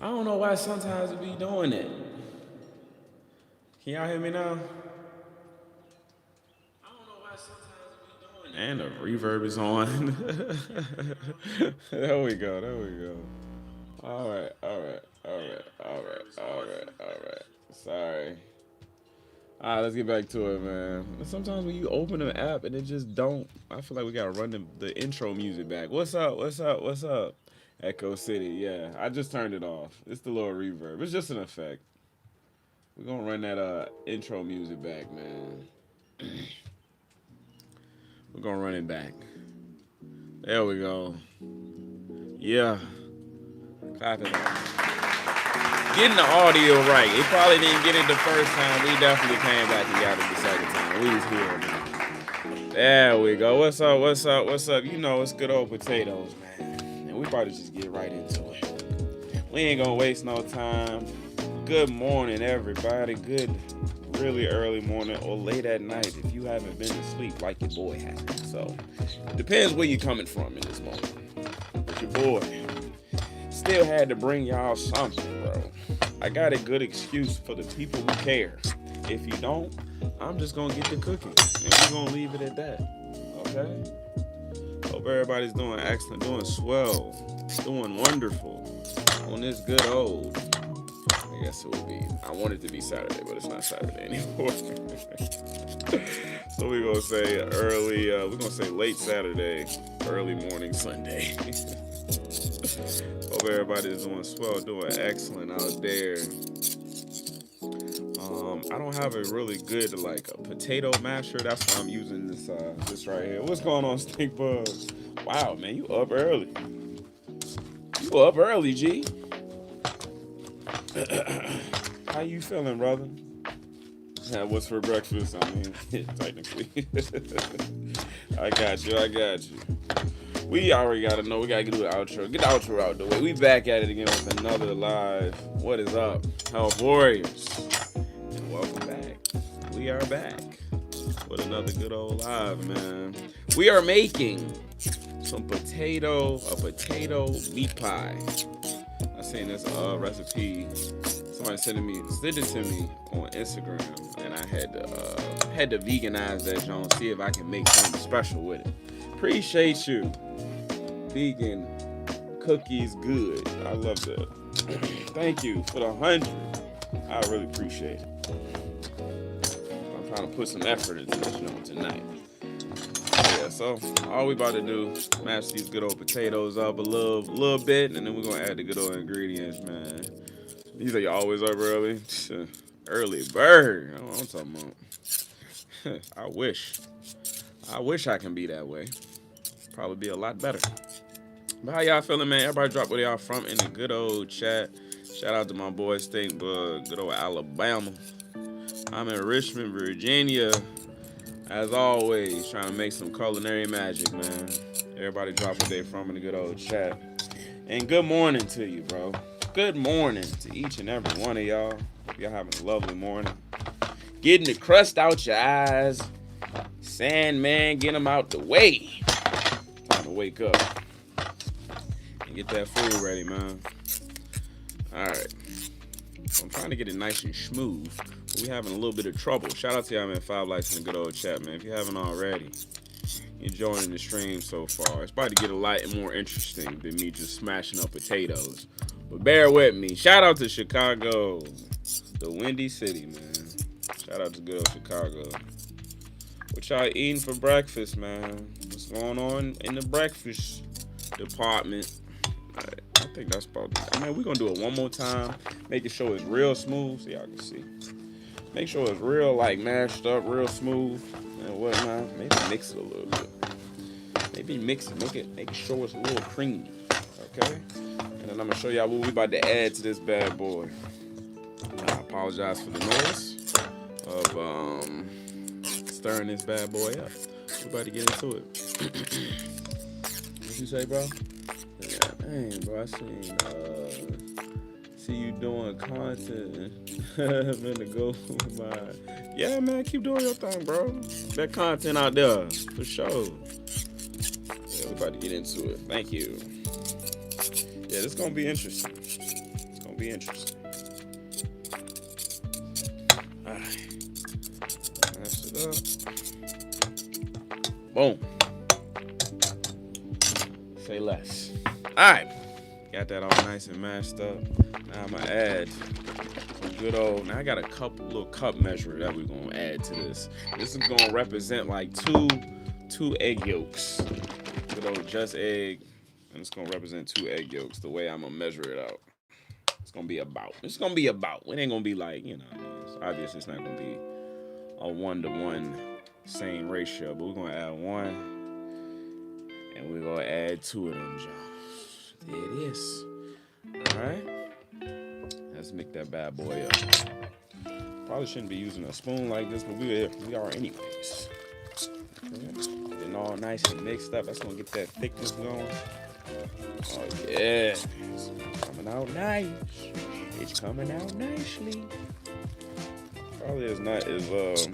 I don't know why sometimes it be doing it. Can y'all hear me now? I don't know why sometimes it be doing it. And the reverb is on. There we go. There we go. All right. All right. All right. All right. All right. All right. Sorry. All right, let's get back to it, man. Sometimes when you open an app and it just don't, I feel like we gotta run the intro music back. What's up? What's up? What's up? Echo City, yeah. I just turned it off. It's the little reverb. It's just an effect. We're gonna run that intro music back, man. We're gonna run it back. There we go. Yeah. Clap it up. Getting the audio right. It probably didn't get it the first time. We definitely came back and got it the second time. We was here, man. There we go. What's up? What's up? What's up? You know it's good old potatoes, man. And we probably just get right into it. We ain't gonna waste no time. Good morning, everybody. Good, really early morning or late at night if you haven't been to sleep like your boy has. So, it depends where you're coming from in this moment. But your boy still had to bring y'all something, bro. I got a good excuse for the people who care. If you don't, I'm just gonna get the cooking, and we're gonna leave it at that. Okay? Hope everybody's doing excellent, doing swell, doing wonderful on this good old. I guess it would be. I want it to be Saturday, but it's not Saturday anymore. So we're gonna say early. We're gonna say late Saturday, early morning Sunday. Hope everybody is doing swell, doing excellent out there. I don't have a really good like a potato masher. That's why I'm using this right here. What's going on, Stink Bugs? Wow, man, you up early. You up early, G. How you feeling, brother? What's for breakfast? I mean, technically. I got you. I got you. We already gotta know. We gotta do the outro. Get the outro out the way. We back at it again with another live. What is up, Health Warriors? And welcome back. We are back with another good old live, man. We are making a potato meat pie. I seen this recipe. Somebody sent it to me on Instagram, and I had to veganize that joint, see if I can make something special with it. Appreciate you. Vegan cookies good. I love that. Thank you for the 100. I really appreciate it. I'm trying to put some effort into this joint tonight. Yeah, so all we about to do, mash these good old potatoes up a little bit, and then we're gonna add the good old ingredients, man. These are you always up early? Early bird. I don't know what I'm talking about. I wish I can be that way. Probably be a lot better. But how y'all feeling, man? Everybody drop where y'all from in the good old chat. Shout out to my boy Stink Bug, good old Alabama. I'm in Richmond, Virginia. As always, trying to make some culinary magic, man. Everybody drop where they from in the good old chat. And good morning to you, bro. Good morning to each and every one of y'all. Hope y'all having a lovely morning. Getting the crust out your eyes. Sandman, get them out the way. Time to wake up and get that food ready, man. All right. So I'm trying to get it nice and smooth, but we having a little bit of trouble. Shout out to y'all, man. 5 likes in the good old chat, man. If you haven't already, enjoying the stream so far. It's about to get a lot more interesting than me just smashing up potatoes. But bear with me. Shout out to Chicago, the Windy City, man. Shout out to good old Chicago. What y'all eating for breakfast, man? What's going on in the breakfast department? I think that's about it. I mean, we're going to do it one more time. Making sure it's real smooth so y'all can see. Make sure it's real, like, mashed up, real smooth and whatnot. Maybe mix it a little bit. Maybe mix it, make sure it's a little creamy. Okay? And then I'm going to show y'all what we about to add to this bad boy. I apologize for the noise of stirring this bad boy up. We about to get into it. What you say, bro? Yeah, dang, bro. I see you doing content. I'm gonna go by. Yeah, man, keep doing your thing, bro. That content out there, for sure. Yeah, we about to get into it. Thank you. Yeah, this is gonna be interesting. It's gonna gonna be interesting. All right. Mash it up. Boom. Say less. All right. Got that all nice and mashed up. Now I'm gonna add good old. Now I got a little cup measure that we're gonna add to this. This is gonna represent like two egg yolks. Good old just egg, and it's gonna represent 2 egg yolks. The way I'm gonna measure it out, it's gonna be about. It ain't gonna be like, you know, it's obvious it's not gonna be a 1-to-1 same ratio, but we're gonna add 1, and we're gonna add 2 of them, y'all. There it is. All right. Let's make that bad boy up. Probably shouldn't be using a spoon like this, but we are anyways. Getting all nice and mixed up. That's gonna get that thickness going. Oh yeah, it's coming out nice. It's coming out nicely. Probably is not as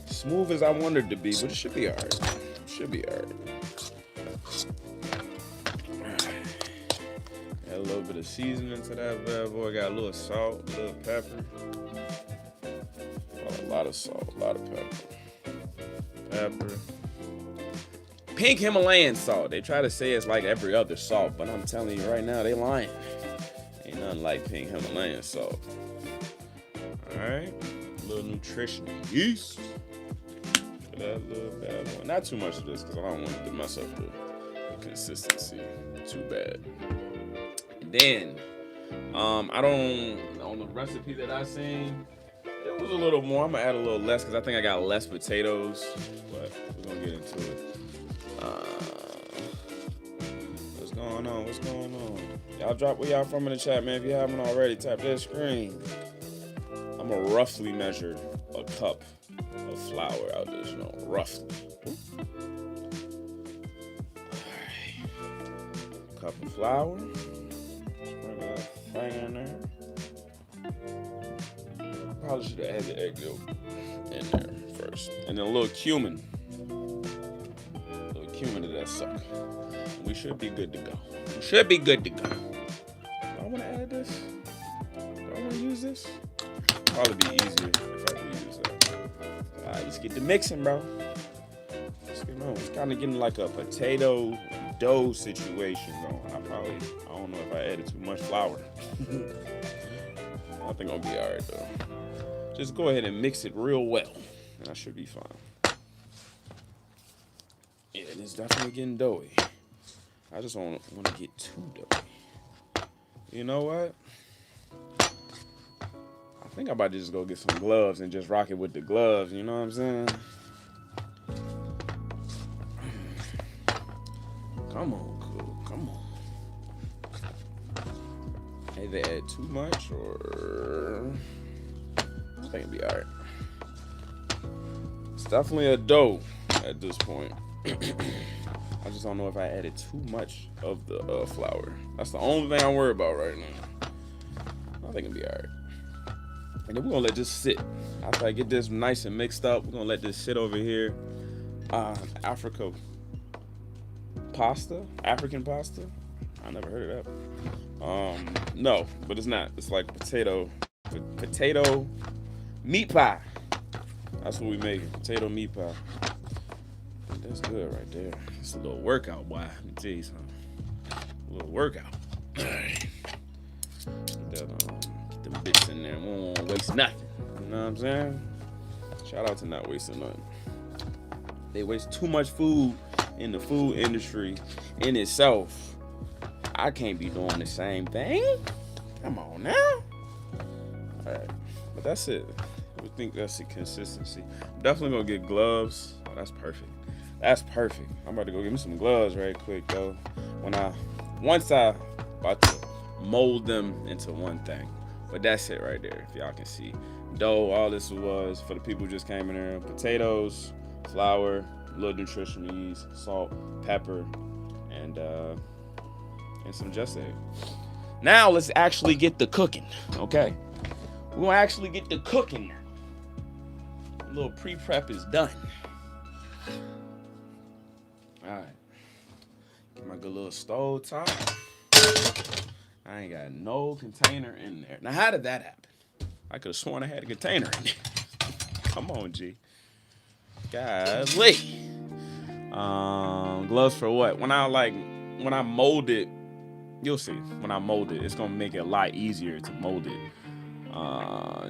smooth as I wanted it to be, but it should be alright. Should be alright. Add a little bit of seasoning to that bad boy. Got a little salt, a little pepper. Oh, a lot of salt, a lot of pepper. Pink Himalayan salt. They try to say it's like every other salt, but I'm telling you right now, they lying. Ain't nothing like pink Himalayan salt. Alright. A little nutritional yeast. That little bad boy. Not too much of this because I don't want it to mess up the consistency too bad. Then, I don't, on the recipe that I seen, it was a little more. I'm gonna add a little less because I think I got less potatoes, but we're gonna get into it. What's going on? What's going on? Y'all drop where y'all from in the chat, man. If you haven't already, tap that screen. I'm gonna roughly measure a cup of flour out there, you know, roughly. Alright. Cup of flour. Thing in there. Probably should have had the egg yolk in there first. And then a little cumin. A little cumin to that sucker. And we should be good to go. We should be good to go. Do I want to add this? Do I want to use this? Probably be easier if I do use that. Alright, let's get the mixing, bro. Let's get on. It's kind of getting like a potato dough situation going. I don't know if I added too much flour. I think I'll be alright though. Just go ahead and mix it real well, and I should be fine. Yeah, it's definitely getting doughy. I just don't want to get too doughy. You know what? I think I'm about to just go get some gloves and just rock it with the gloves. You know what I'm saying? Come on, cool. Come on. Either add too much or I think it'll be alright. It's definitely a dough at this point. I just don't know if I added too much of the flour. That's the only thing I'm worried about right now. I think it'll be alright. And then we're gonna let this sit. After I get this nice and mixed up, we're gonna let this sit over here. African pasta. I never heard of that. No, but it's not. It's like potato meat pie. That's what we make. Potato meat pie. That's good right there. It's a little workout, boy. Let me tell you something. A little workout. All right. Get them bits in there. We don't want to waste nothing. You know what I'm saying? Shout out to not wasting nothing. They waste too much food in the food industry in itself. I can't be doing the same thing. Come on now. All right. But that's it. I think that's the consistency. I'm definitely going to get gloves. Oh, that's perfect. That's perfect. I'm about to go get me some gloves right quick, though. Once I about to mold them into one thing. But that's it right there, if y'all can see. Dough, all this was, for the people who just came in there, potatoes, flour, a little nutritional yeast, salt, pepper, and some just egg. Now let's actually get the cooking, okay? We're gonna actually get the cooking now. A little pre-prep is done. All right, get my good little stove top. I ain't got no container in there. Now, how did that happen? I could have sworn I had a container in there. Come on, G. Golly. Gloves for what? When I mold it, you'll see. When I mold it, it's gonna make it a lot easier to mold it.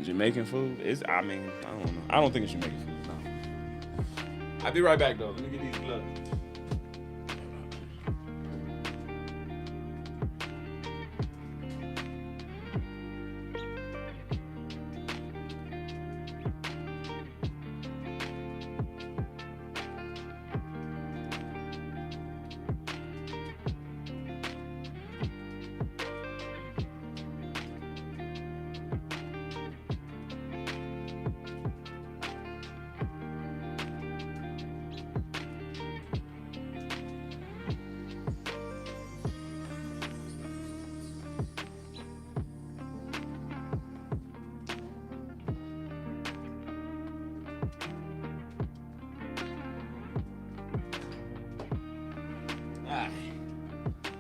Jamaican food is. I mean, I don't know. I don't think it's Jamaican food. No. I'll be right back though. Let me get these gloves.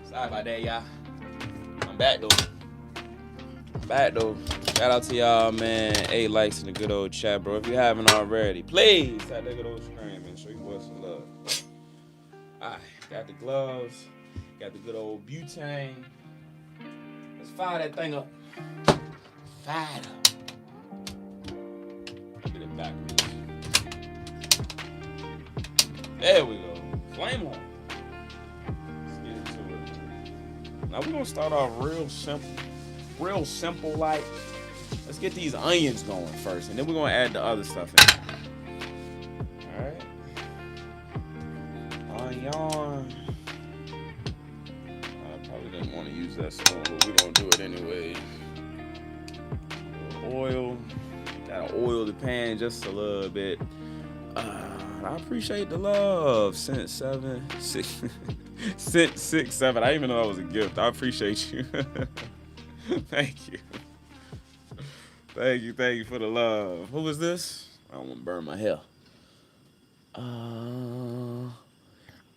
Sorry about that, y'all. I'm back though. Shout out to y'all, man. 8 likes in the good old chat, bro. If you haven't already, please tap that good old screen and show your boys some love. Alright, got the gloves, got the good old butane. Let's fire that thing up. Fire it up. Get it backwards. There we go. Flame on. Now we're gonna start off real simple like. Let's get these onions going first, and then we're gonna add the other stuff in. Alright. Onion. I probably didn't want to use that spoon, but we're gonna do it anyway. Oil. Gotta oil the pan just a little bit. I appreciate the love. Cent 7, 6. Cent 6, 7. I didn't even know that was a gift. I appreciate you. Thank you. Thank you for the love. Who was this? I don't want to burn my hair.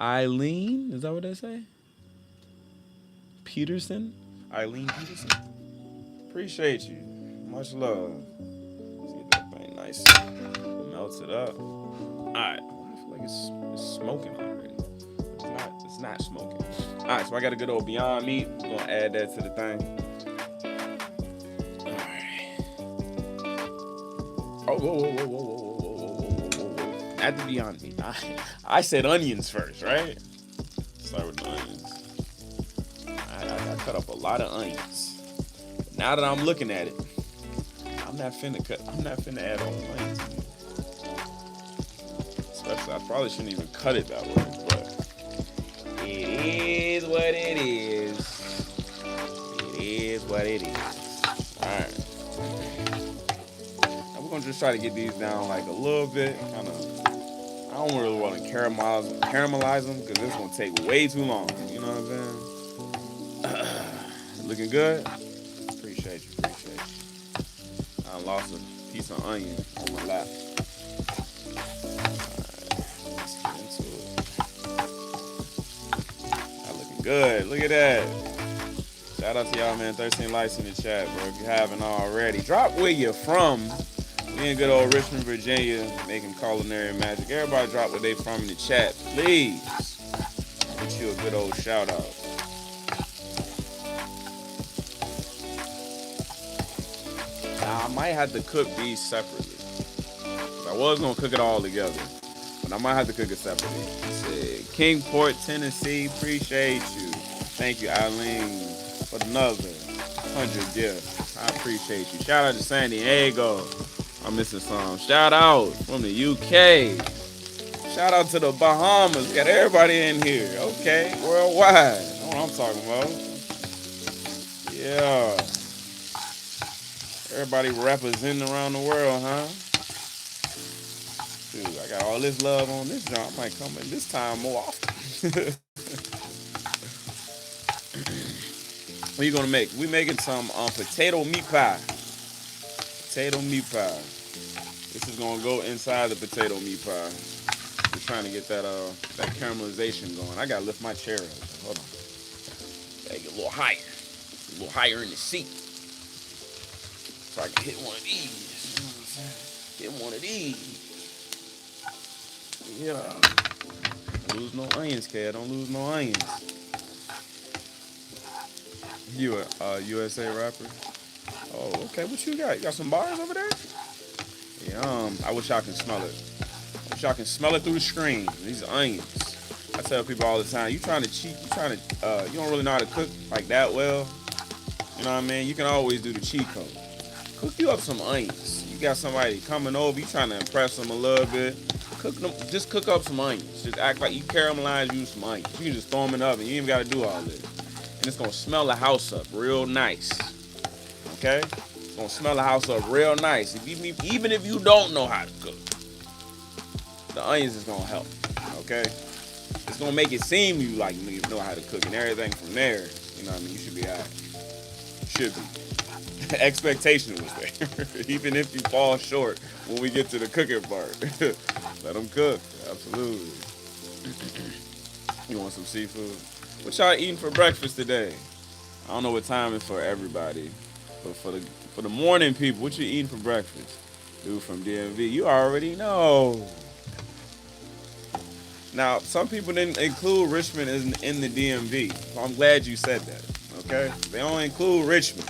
Eileen, is that what they say? Peterson? Eileen Peterson? Appreciate you. Much love. Let's get that thing nice. Melts it up. Alright. I feel like it's smoking already. It's not smoking. Alright, so I got a good old Beyond Meat. We're gonna add that to the thing. Oh, whoa. Not the Beyond Meat. I said onions first, right? Start with the onions. I cut up a lot of onions. But now that I'm looking at it, I'm not finna add all the onions. Especially, I probably shouldn't even cut it that way, but it is what it is. It is what it is. Alright. Now we're gonna just try to get these down like a little bit. I don't really want to caramelize them because it's gonna take way too long. You know what I'm saying? Looking good? Appreciate you. I lost a piece of onion on my lap. Let's get into it. That looking good. Look at that. Shout out to y'all, man. 13 likes in the chat, bro. If you haven't already, drop where you're from. Me in good old Richmond, Virginia, making culinary magic. Everybody drop where they from in the chat, please. Get you a good old shout out. Now, I might have to cook these separately. I was gonna cook it all together, but I might have to cook it separately. Said, Kingport, Tennessee, appreciate you. Thank you, Eileen, for another 100 gifts. I appreciate you. Shout out to San Diego. I'm missing some. Shout out from the UK. Shout out to the Bahamas. Got everybody in here. Okay, worldwide. That's what I'm talking about. Yeah. Everybody representing around the world, huh? Dude, I got all this love on this joint. I might come in this time more often. What are you gonna make? We making some potato meat pie. Potato meat pie. This is gonna go inside the potato meat pie. We're trying to get that caramelization going. I gotta lift my chair up. Hold on. Gotta get a little higher. a little higher in the seat. So I can hit one of these. You know what I'm saying? Hit one of these. Yeah. Don't lose no onions, kid. Don't lose no onions. You a USA rapper? Oh, okay. What you got? You got some bars over there? I wish y'all can smell it. I wish y'all can smell it through the screen. These onions. I tell people all the time, you trying to cheat, you don't really know how to cook like that well. You know what I mean? You can always do the cheat code. Cook you up some onions. You got somebody coming over, you trying to impress them a little bit. Just cook up some onions. Just act like you caramelize, use some onions. You can just throw them in the oven. You ain't even got to do all this. And it's going to smell the house up real nice. Okay? It's going to smell the house up real nice. Even if you don't know how to cook, the onions is going to help. Okay? It's going to make it seem you like you know how to cook and everything from there. You know what I mean? You should be all right. Should be. Expectation was there. Even if you fall short when we get to the cooking part. Let them cook. Absolutely. You want some seafood? What y'all eating for breakfast today? I don't know what time it's for everybody. But for the morning people, what you eating for breakfast? Dude from DMV, you already know. Now, some people didn't include Richmond in the DMV. So I'm glad you said that. Okay? They don't include Richmond.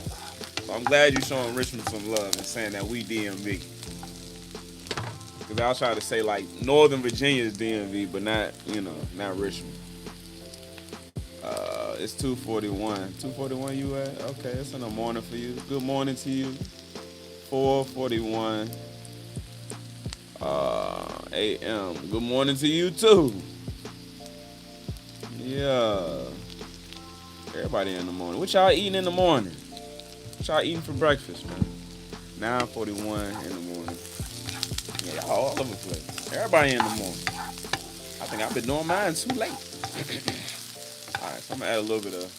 So I'm glad you're showing Richmond some love and saying that we DMV. Because I'll try to say like Northern Virginia is DMV, but not Richmond. It's 2:41. 2:41 you at? Okay, it's in the morning for you. Good morning to you. 4:41 a.m. Good morning to you too. Yeah. Everybody in the morning. What y'all eating in the morning? What y'all eating for breakfast, man? 9:41 in the morning. Yeah, y'all all over the place. Everybody in the morning. I think I've been doing mine too late. All right, so I'm gonna add a little bit of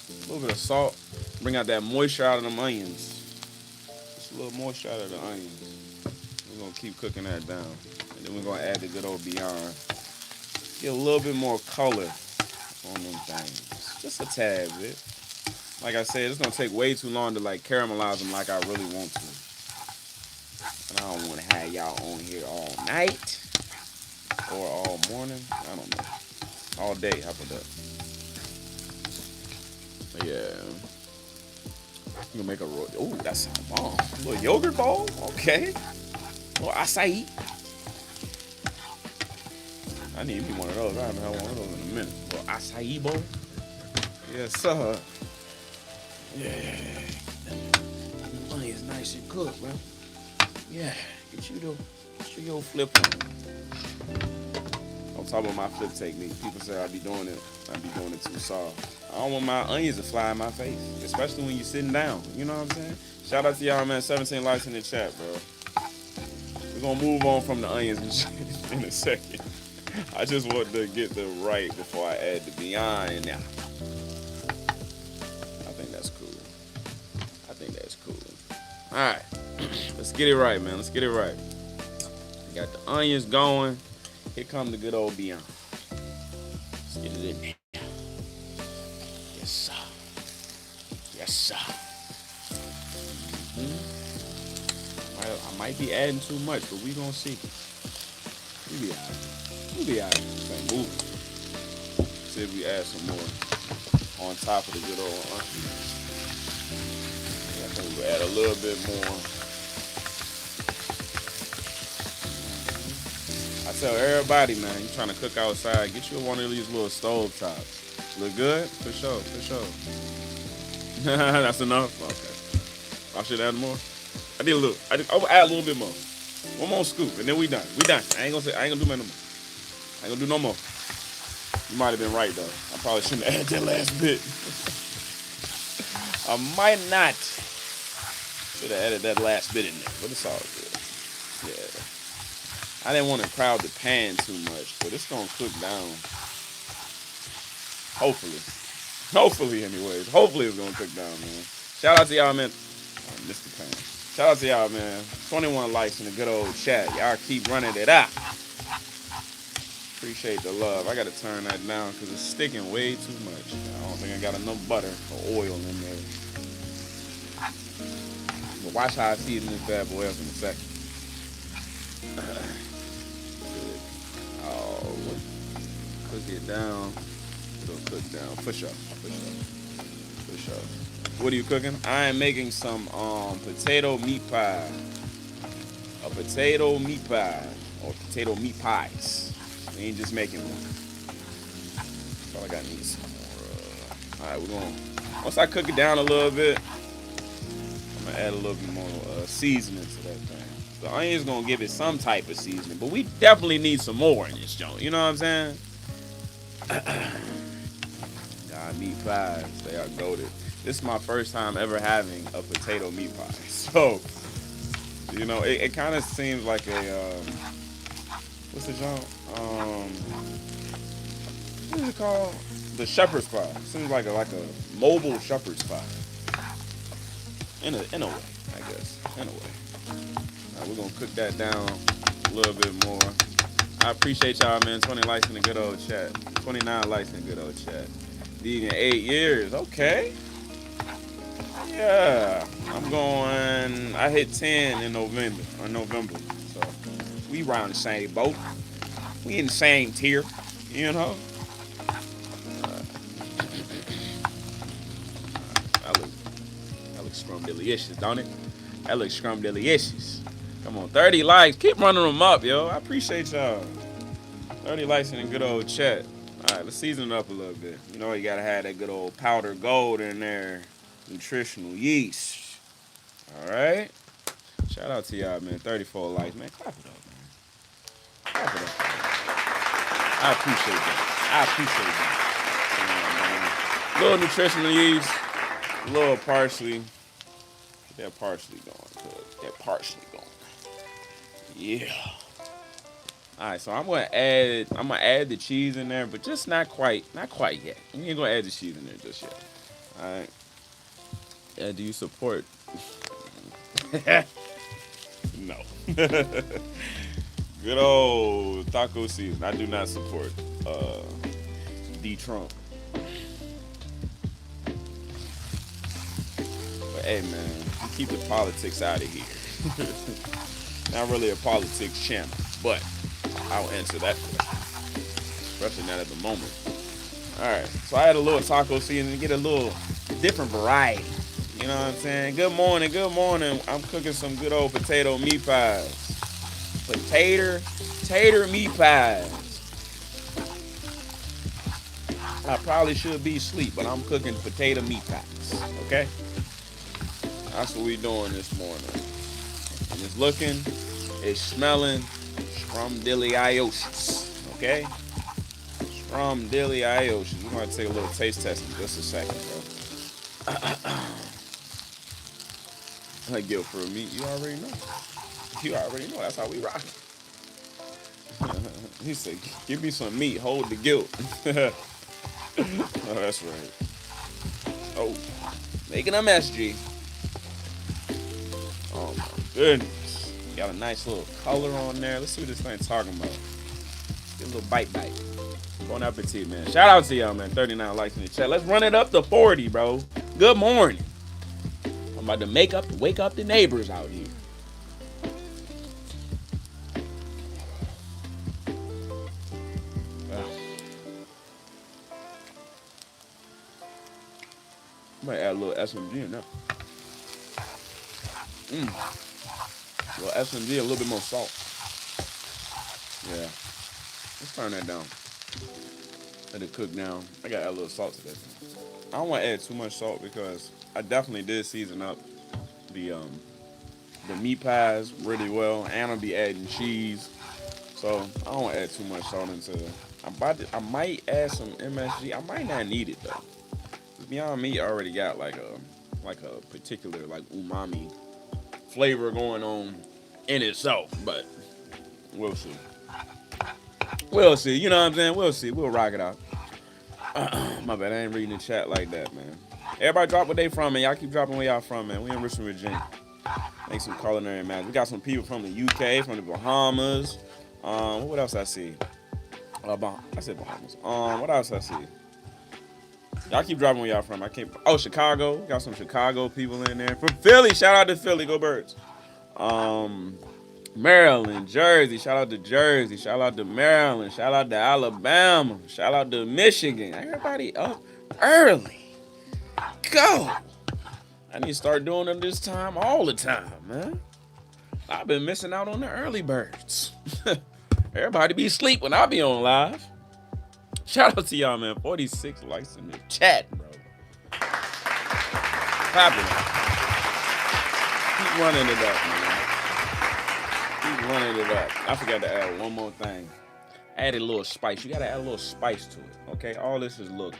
salt. Bring out that moisture out of them onions. Just a little moisture out of the onions. We're gonna keep cooking that down, and then we're gonna add the good old Beyond. Get a little bit more color on them things, just a tad bit. Like I said, it's gonna take way too long to like caramelize them like I really want to. And I don't want to have y'all on here all night or all morning. I don't know. All day. How about that? Yeah. You gonna make a roll. Oh, that sounds bomb. A little yogurt bowl? Okay. A little acai. I need me one of those. I haven't had one of those in a minute. A little acai bowl? Yes, sir. Yeah. The money is nice and cooked, bro. Yeah. Get you your flip on. Don't talk about my flip technique. People say I be doing it too soft. I don't want my onions to fly in my face, especially when you're sitting down. You know what I'm saying? Shout out to y'all, man. 17 likes in the chat, bro. We're gonna move on from the onions and shit in a second. I just want to get the right before I add the Beyond in there. I think that's cool. All right, let's get it right, man. Let's get it right. We got the onions going. Here come the good old Beyond. Let's get it in there. Yes, sir. Yes, sir. I might be adding too much, but we gonna see. We'll be alright. Like, move. See if we add some more on top of the good old onion. I think we'll add a little bit more. I tell everybody, man, you trying to cook outside, get you one of these little stove tops. Look good? For sure. That's enough? Okay. I should add more. I'll add a little bit more. One more scoop, and then we done. I ain't gonna do no more. I ain't gonna do no more. You might have been right, though. I probably shouldn't have added that last bit. I might not. Should have added that last bit in there, but it's all good. Yeah. I didn't want to crowd the pan too much, but it's gonna cook down. Hopefully, anyways. Hopefully it's gonna cook down, man. Shout out to y'all, man. I missed the pan. Shout out to y'all, man. 21 likes in the good old chat. Y'all keep running it out. Appreciate the love. I gotta turn that down because it's sticking way too much. I don't think I got enough butter or oil in there. watch how I season this bad boy up in a second. Oh, cook it down. It'll cook down. For sure. What are you cooking? I am making some potato meat pie. A potato meat pie. Or potato meat pies. We ain't just making one. That's all I got need some more. Alright, we're going. Once I cook it down a little bit, I'm gonna add a little bit more seasoning to that thing. The onion's gonna give it some type of seasoning, but we definitely need some more in this joint. You know what I'm saying? God, meat pies, they are goated. This is my first time ever having a potato meat pie. So, you know, it kind of seems like a, what's the joint? What is it called? The shepherd's pie. It seems like a mobile shepherd's pie. In a way, I guess. In a way. Right, we're gonna cook that down a little bit more. I appreciate y'all, man. 20 likes in the good old chat. 29 likes in the good old chat. Vegan 8 years. Okay. Yeah. I hit 10 in November. So we round the same boat. We in the same tier, you know? That looks scrum-delicious, don't it? That looks scrum-delicious. Come on, 30 likes. Keep running them up, yo. I appreciate y'all. 30 likes in a good old chat. All right, let's season it up a little bit. You know, you got to have that good old powdered gold in there. Nutritional yeast. All right. Shout out to y'all, man. 34 likes, man. Clap it up, man. Clap it up. I appreciate that. Little nutritional yeast. A little parsley. Get that parsley going. Yeah. All right, so I'm gonna add the cheese in there, but just not quite yet. We ain't gonna add the cheese in there just yet. All right. Do you support? No. Good old taco season. I do not support D. Trump. But hey, man, keep the politics out of here. Not really a politics channel, but I'll answer that question, especially not at the moment. All right, so I had a little taco season to get a little different variety. You know what I'm saying? Good morning. I'm cooking some good old potato meat pies. Tater meat pies. I probably should be asleep, but I'm cooking potato meat pies. Okay? That's what we doing this morning. And it's smelling scrumdiddlyocious. Okay? Scrumdiddlyocious. We're going to take a little taste test in just a second, bro. Like, yo, for me, you already know. That's how we rock. He said, give me some meat. Hold the guilt. Oh, that's right. Oh, making a mess, G. Oh, my goodness. Got a nice little color on there. Let's see what this thing's talking about. Get a little bite. Bon appetit, man. Shout out to y'all, man. 39 likes in the chat. Let's run it up to 40, bro. Good morning. I'm about to wake up the neighbors out here. Might add a little SMG in there. A little SMG, a little bit more salt. Yeah. Let's turn that down. Let it cook down. I gotta add a little salt to that. I don't want to add too much salt because I definitely did season up the meat pies really well, and I'll be adding cheese. So I don't want to add too much salt into it. I might add some MSG. I might not need it though. Beyond Meat already got like a particular like umami flavor going on in itself, but we'll see. You know what I'm saying? We'll see. We'll rock it out. My bad. I ain't reading the chat like that, man. Everybody drop where they from, man. Y'all keep dropping where y'all from, man. We in Richmond, Virginia. Make some culinary magic. We got some people from the UK, from the Bahamas. What else I see? I said Bahamas. What else I see? Y'all keep dropping where y'all from. I can't. Oh, Chicago. Got some Chicago people in there. From Philly. Shout out to Philly. Go Birds. Maryland, Jersey. Shout out to Jersey. Shout out to Maryland. Shout out to Alabama. Shout out to Michigan. Everybody up early. Go. I need to start doing them this time all the time, man. I've been missing out on the early birds. Everybody be asleep when I be on live. Shout out to y'all, man. 46 likes in the chat, bro. Clapping. Keep running it up, man. Keep running it up. I forgot to add one more thing. Added a little spice. You gotta add a little spice to it, okay? All this is little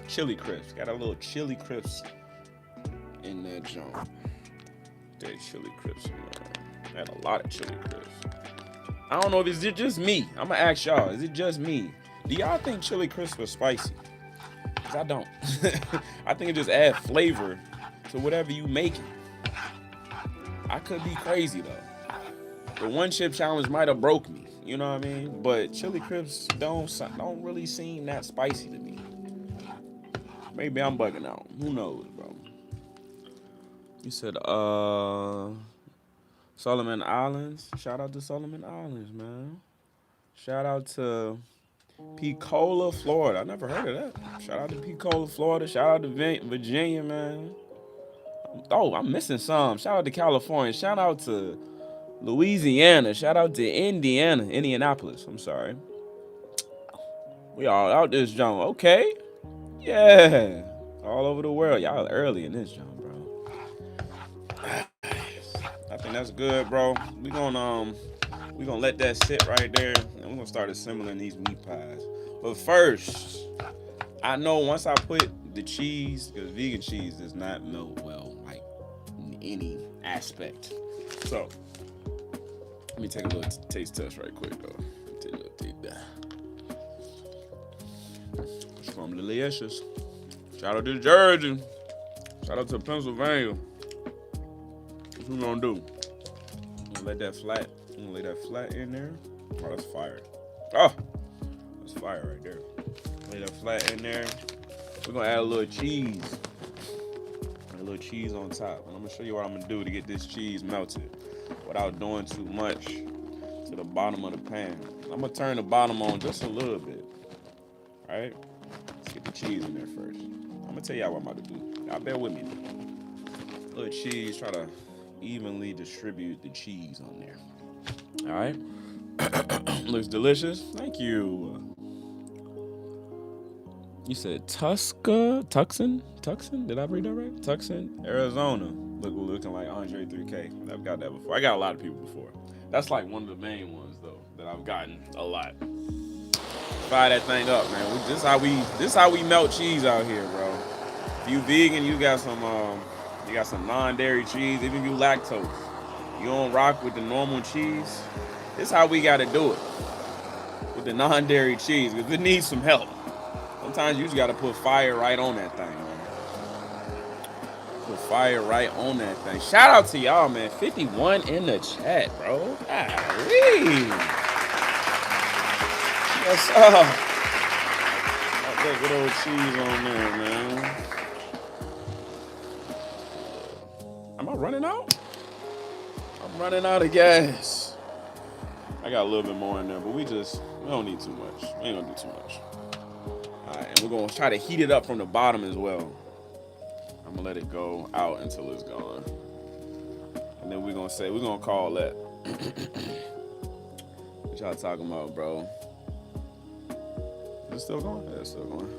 chili crisps. Got a little chili crisps in that joint. That chili crisps in there. Add a lot of chili crisps. I don't know if it's just me. I'm gonna ask y'all. Is it just me? Do y'all think chili crisps are spicy? Because I don't. I think it just adds flavor to whatever you making. I could be crazy though. The one chip challenge might have broke me. You know what I mean? But chili crisps don't really seem that spicy to me. Maybe I'm bugging out. Who knows, bro? You said Solomon Islands. Shout out to Solomon Islands, man. Shout out to Pensacola, Florida. I never heard of that. Shout out to Pensacola, Florida. Shout out to Virginia, man. Oh, I'm missing some. Shout out to California. Shout out to Louisiana. Shout out to Indianapolis. I'm sorry. We all out this joint. Okay. Yeah. All over the world. Y'all early in this joint, bro. I think that's good, bro. We gonna let that sit right there, and we're gonna start assembling these meat pies. But first, I know once I put the cheese, because vegan cheese does not melt well, like in any aspect. So let me take a little taste test right quick, though. Take a little taste there. It's from Delicious. Shout out to Jersey. Shout out to Pennsylvania. What we gonna do? I'm gonna let that flat. I'm gonna lay that flat in there. Oh, that's fire. Oh, that's fire right there. Lay that flat in there. We're gonna add a little cheese. Add a little cheese on top. And I'm gonna show you what I'm gonna do to get this cheese melted without doing too much to the bottom of the pan. I'm gonna turn the bottom on just a little bit. All right? Let's get the cheese in there first. I'm gonna tell y'all what I'm about to do. Y'all bear with me. A little cheese, try to evenly distribute the cheese on there. All right. Looks delicious. Thank you. You said Tucson? Did I read that right? Tucson, Arizona. Looking like Andre 3K. I've got that before. I got a lot of people before. That's like one of the main ones though that I've gotten a lot. Fire that thing up, man. This how we melt cheese out here, bro. If you vegan, you got some non-dairy cheese. Even if you lactose, you don't rock with the normal cheese. This is how we gotta do it with the non-dairy cheese, because it needs some help. Sometimes you just gotta put fire right on that thing, man. Put fire right on that thing. Shout out to y'all, man. 51 in the chat, bro. Golly. What's up? Got that good old cheese on there, man. Am I running out? I'm running out of gas. I got a little bit more in there, but we don't need too much. We ain't gonna do too much. All right, and we're gonna try to heat it up from the bottom as well. I'm gonna let it go out until it's gone. And then we're gonna call that. What y'all talking about, bro? Is it still going? Yeah, it's still going.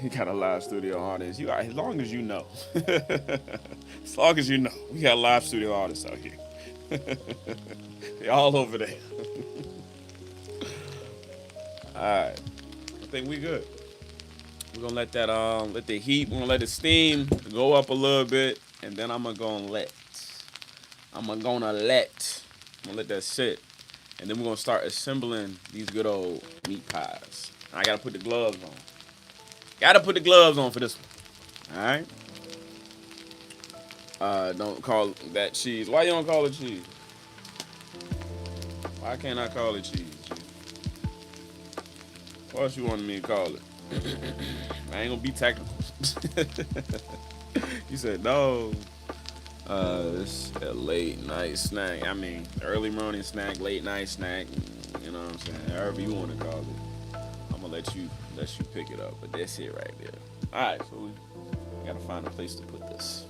He got a live studio audience. As long as you know. As long as you know. We got live studio artists out here. They all over there. Alright. I think we good. We're gonna let that let the heat, we're gonna let the steam go up a little bit, and then I'm gonna let that sit. And then we're gonna start assembling these good old meat pies. I gotta put the gloves on. Gotta put the gloves on for this one. Alright? Don't call that cheese. Why you don't call it cheese? Why can't I call it cheese? What else you wanted me to call it? I ain't gonna be technical. You said no. It's a late night snack. I mean, early morning snack, late night snack. You know what I'm saying? However you want to call it. I'm gonna let you pick it up. But that's it right there. All right, so we gotta find a place to put this.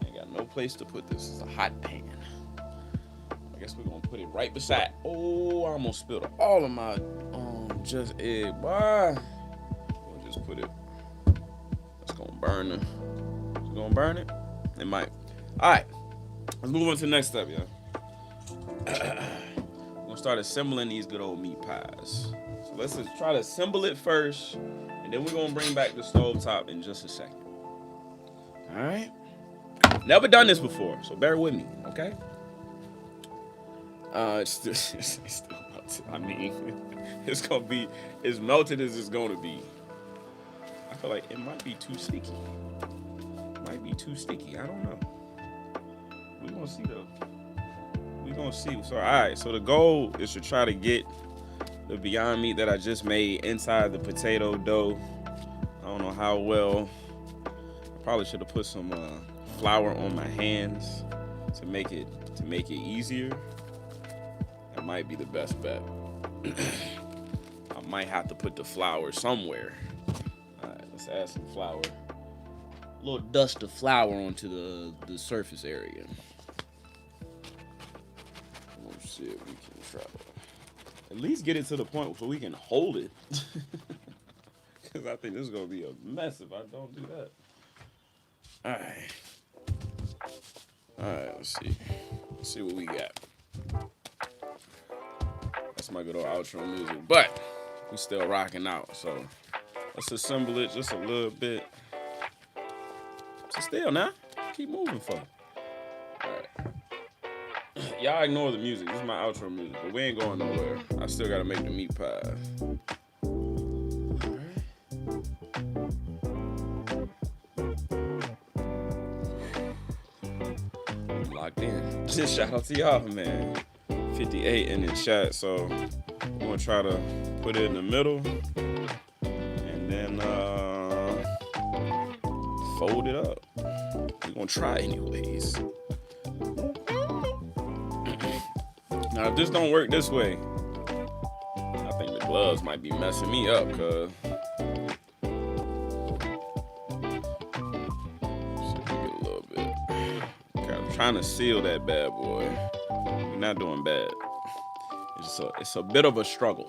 Ain't got no place to put this. It's a hot pan. I guess we're gonna put it right beside. Oh, I almost spilled all of my just egg. Boy, we'll just put it. It's gonna burn it. It's gonna burn it. It might. All right, let's move on to the next step, y'all. We're gonna start assembling these good old meat pies. So let's just try to assemble it first, and then we're gonna bring back the stovetop in just a second. All right. Never done this before, so bear with me, okay? It's still melted. I mean, it's gonna be as melted as it's gonna be. I feel like it might be too sticky. Might be too sticky. I don't know. We're gonna see though. We're gonna see. So all right. So the goal is to try to get the Beyond Meat that I just made inside the potato dough. I don't know how well. I probably should have put some flour on my hands to make it easier. That might be the best bet. I might have to put the flour somewhere. All right, let's add some flour. A little dust of flour onto the surface area. Let's see if we can try to at least get it to the point so we can hold it. Because I think this is going to be a mess if I don't do that. All right. All right, let's see. Let's see what we got. That's my good old outro music. But we still rocking out. So let's assemble it just a little bit. So still now. Keep moving for it. All right. Y'all ignore the music. This is my outro music. But we ain't going nowhere. I still got to make the meat pie. Locked in. Just shout out to y'all, man. 58 in the chat, so I'm gonna try to put it in the middle and then fold it up. We're gonna try anyways. Now if this don't work this way, I think the gloves might be messing me up, cause trying to seal that bad boy. We're not doing bad. It's a bit of a struggle.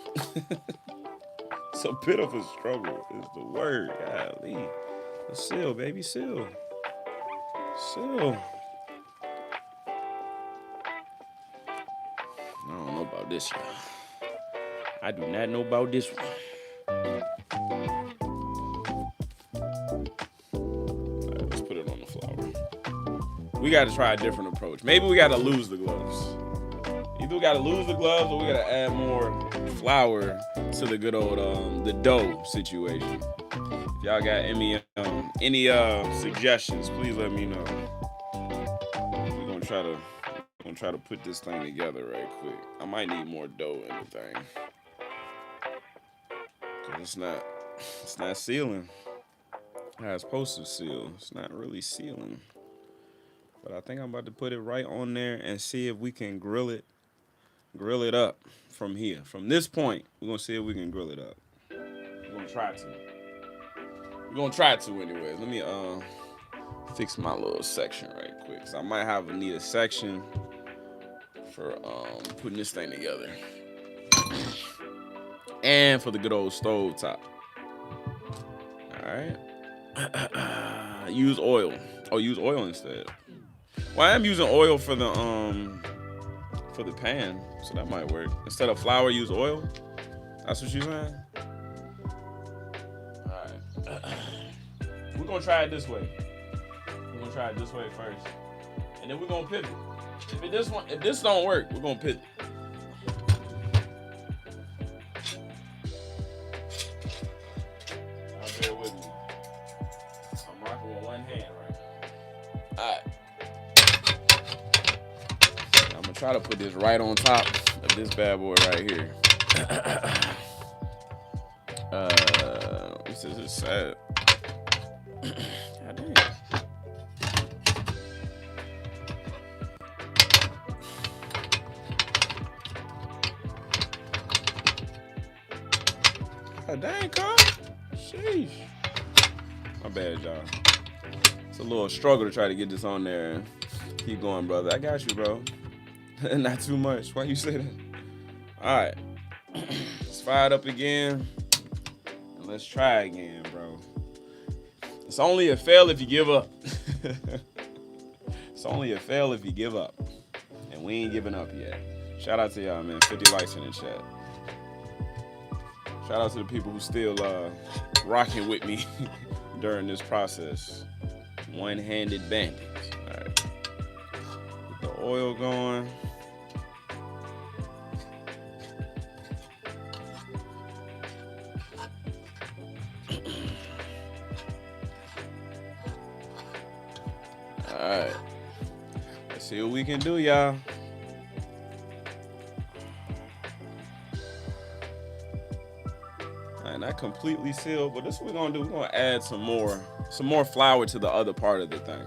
It's a bit of a struggle is the word. Golly. Seal, baby, seal. Seal. I don't know about this, y'all. I do not know about this one. All right, let's put it on the flour. We got to try a different approach. Maybe we got to lose the gloves. Either we got to lose the gloves or we got to add more flour to the good old the dough situation. If y'all got any suggestions, please let me know. We're gonna try to put this thing together right quick. I might need more dough in the thing. Cause it's not sealing how it's supposed to seal. It's not really sealing. But I think I'm about to put it right on there and see if we can grill it up from here. From this point, we're gonna see if we can grill it up. We're gonna try to. We're gonna try to anyways. Let me fix my little section right quick. So I might need a section for putting this thing together. And for the good old stove top. Alright. Use oil. Oh, use oil instead. Well, I am using oil for the pan, so that might work. Instead of flour, use oil. That's what you're saying? Alright. We're gonna try it this way. We're gonna try it this way first. And then we're gonna pivot. If this don't work, we're gonna pivot. Now bear with me. I'm rocking with one hand right now. Alright. I'm gonna try to put this right on top of this bad boy right here. This is sad. God dang. God dang, cuz. Sheesh. My bad, y'all. It's a little struggle to try to get this on there. Keep going, brother. I got you, bro. Not too much. Why you say that? All right. Let's fire it up again. And let's try again, bro. It's only a fail if you give up. It's only a fail if you give up. And we ain't giving up yet. Shout out to y'all, man. 50 likes in the chat. Shout out to the people who still rocking with me during this process. One-handed bandits. All right. Get the oil going. All right. Let's see what we can do, y'all. Not completely sealed, but this is what we're gonna do. We're gonna add some more flour to the other part of the thing,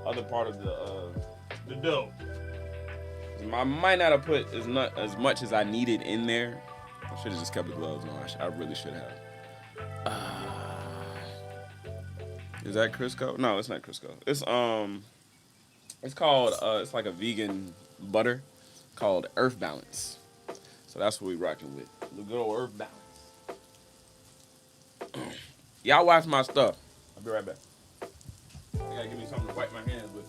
other part of the dough. I might not have put as much as I needed in there. I should have just kept the gloves on. I really should have. Is that Crisco? No, it's not Crisco. It's called it's like a vegan butter called Earth Balance. So that's what we're rocking with. The good old Earth Balance. Y'all watch my stuff. I'll be right back. I gotta give me something to wipe my hands with.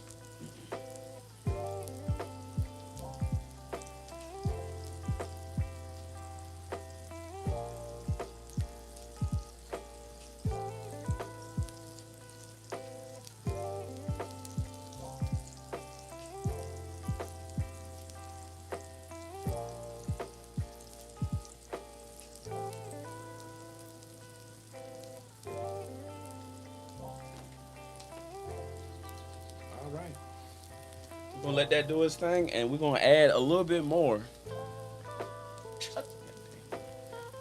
We're gonna let that do its thing, and we're gonna add a little bit more.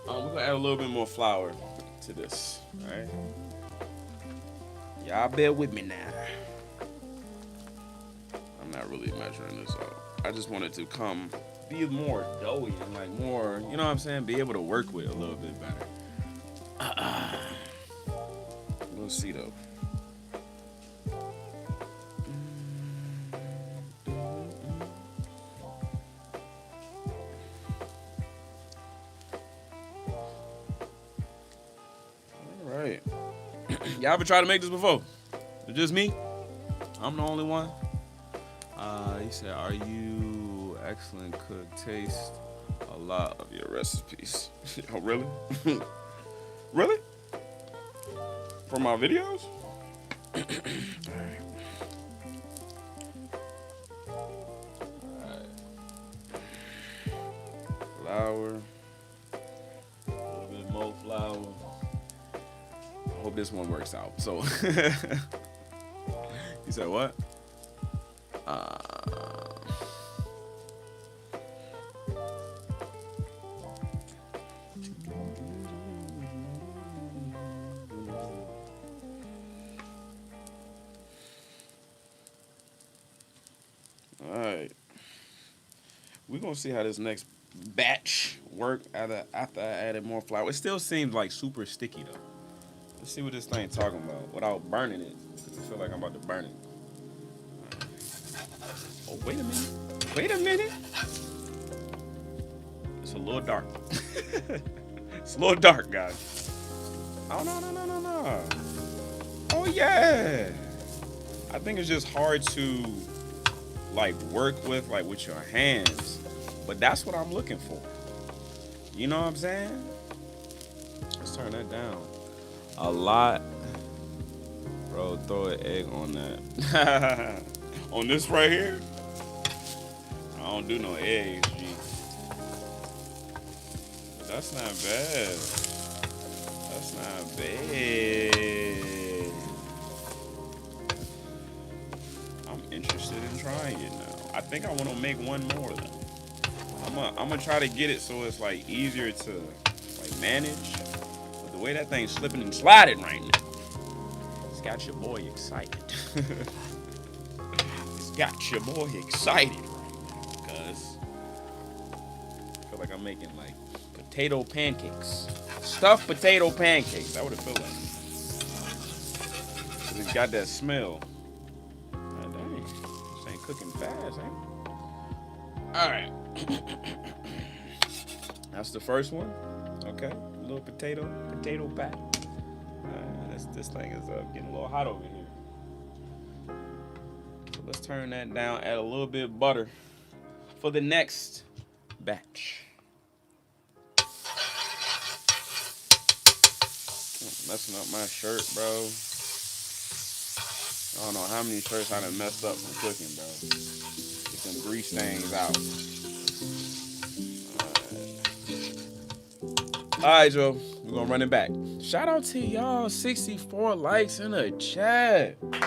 We're gonna add a little bit more flour to this, all right? Y'all bear with me now. I'm not really measuring this out. I just wanted to be more doughy and like more, you know what I'm saying? Be able to work with a little bit better. We'll see though. Y'all ever tried to make this before? It's just me? I'm the only one? He said, are you excellent cook? Taste a lot of your recipes. Oh, really? Really? From my videos? Alright. Flour. A little bit more flour. Hope this one works out. So, you said what? All right. We're gonna see how this next batch work after I added more flour. It still seems like super sticky though. Let's see what this thing talking about without burning it. Cause I feel like I'm about to burn it. Oh, wait a minute. Wait a minute. It's a little dark. It's a little dark, guys. Oh, no. Oh, yeah. I think it's just hard to, like, work with your hands. But that's what I'm looking for. You know what I'm saying? Let's turn that down. A lot. Bro, throw an egg on that. On this right here? I don't do no eggs, G. But that's not bad. That's not bad. I'm interested in trying it now. I think I want to make one more though. I I'm gonna try to get it so it's like easier to like manage. But the way that thing's slipping and sliding right now, it's got your boy excited. It's got your boy excited right now, cuz I feel like I'm making like potato pancakes. Stuffed potato pancakes. That's what it feels like. Cause it's got that smell. God dang. This ain't cooking fast, ain't it? Alright. That's the first one. Okay. A little potato pie. This thing is getting a little hot over here. So let's turn that down, add a little bit of butter for the next batch. Messing up my shirt, bro. I don't know how many shirts I done messed up from cooking, bro. Get them grease stains out. Alright, Joe. We're gonna run it back. Shout out to y'all. 64 likes in the chat. Come on.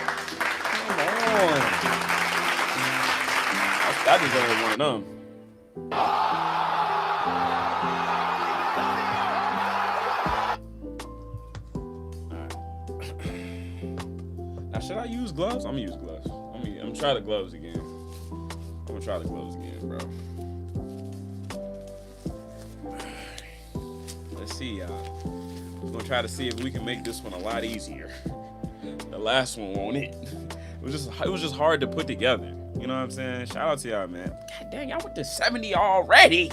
I deserve one of them. Now, should I use gloves? I'm gonna use gloves. I'm gonna try the gloves again. Bro. Let's see, y'all. We're gonna try to see if we can make this one a lot easier. The last one won't it? It was just hard to put together. You know what I'm saying? Shout out to y'all, man. God dang, y'all went to 70 already.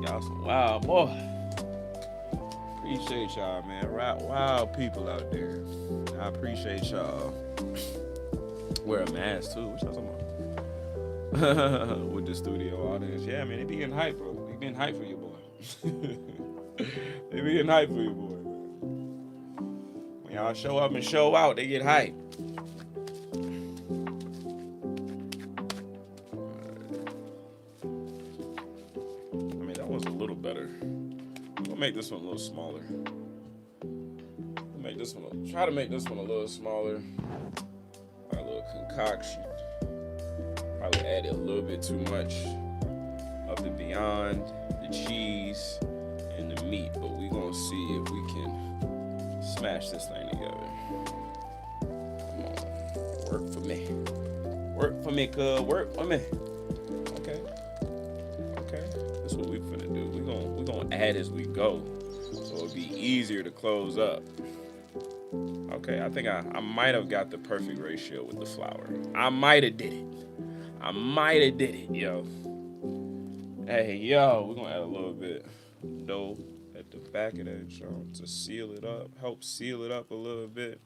Y'all some wild boy. Appreciate y'all, man. Wild people out there. I appreciate y'all. Wear a mask too. What y'all talking about? With the studio audience. Yeah, man, they be getting hype, bro. They getting hype for you, boy. They be getting hype for you, boy. When y'all show up and show out, they get hype. Make this one a little smaller. Try to make this one a little smaller. A little concoction. Probably added a little bit too much of the Beyond, the cheese, and the meat. But we're gonna see if we can smash this thing together. Come on, work for me. Work for me, cuz. Work for me. Okay. That's what we finna do. We're gonna add as we go, so it'll be easier to close up. Okay, I think I might have got the perfect ratio with the flour. I might have did it, yo. Hey, yo, we're gonna add a little bit of dough at the back of that joint to seal it up, help seal it up a little bit.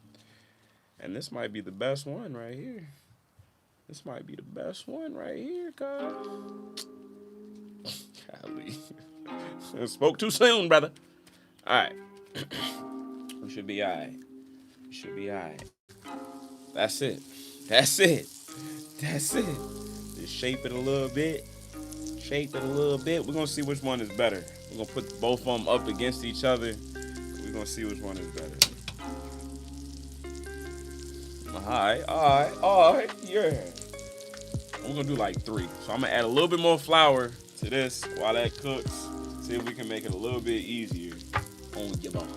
And this might be the best one right here. God. Golly. Spoke too soon, brother. Alright. We should be alright. That's it. Just shape it a little bit. We're gonna see which one is better. We're gonna put both of them up against each other. We're gonna see which one is better. Alright. Yeah. We're gonna do like 3. So I'm gonna add a little bit more flour to this while that cooks. See if we can make it a little bit easier on your body.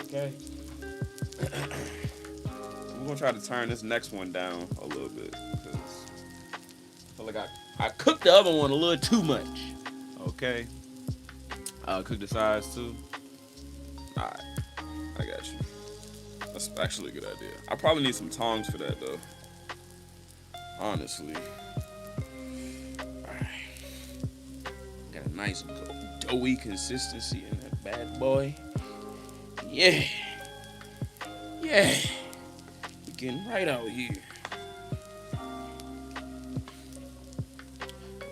Okay? We're gonna try to turn this next one down a little bit because I feel like I cooked the other one a little too much. Okay? I'll cook the sides too. Alright. I got you. That's actually a good idea. I probably need some tongs for that though. Honestly. Nice doughy consistency in that bad boy. Yeah. We're getting right out here.